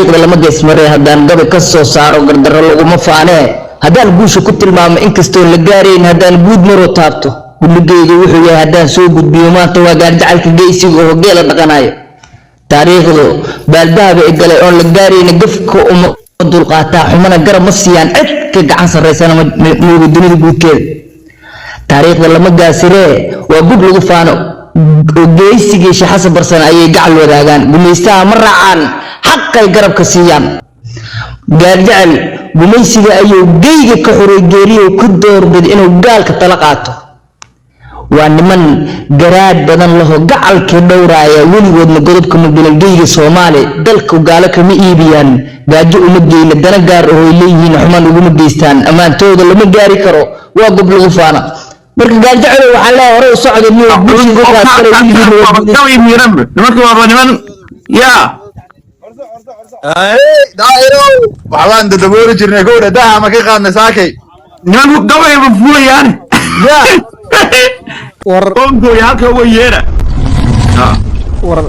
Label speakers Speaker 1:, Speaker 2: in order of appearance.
Speaker 1: lama geesmaray haddaan gabi ka soo saaro gardarro laguma faanee haddaan guusha ku tilmaamo inkastoo la gaarayn haddaan guud maro taabto gulligeyga wuxuu yahay haddaan soo gudbiyo maanta waa gaarjacalka geysiga oo geela dhaqanayo taariikhdu baaldahaba ay galay oon la gaarayn gafka uma dulqaataa xumana garab ma siiyaan cid ka gacan sarreysana mooga dunida guudkeeda taariikhda lama gaasiree waa gud lagu faano oo geysigii shaxasa barsan ayay gacal wadaagaan gumaystaha ma raacaan حقي قرب كسيان قارجعل بميسيقى أيو قيقى كحوري قيريو كدور بد إنو قال كتلقاته وأن من قراد بدن له قعل كدورايا ولي ودن قربكم بين القيقى صومالي دلك وقالك مئيبيان قاجئ مجي لدنا قار هو إليه نحمان ومجيستان أمان تود اللي مجاري كرو وقبل غفانا مركز قارجعل وحلا ورو صعد النيو بوشي يا
Speaker 2: دايرو waxaan dadaboori jirnay gowra daha ma ka qaadnay saakay
Speaker 3: nimanku gabay ma fuulayaan
Speaker 2: ya
Speaker 3: war onko halka way yeera
Speaker 4: war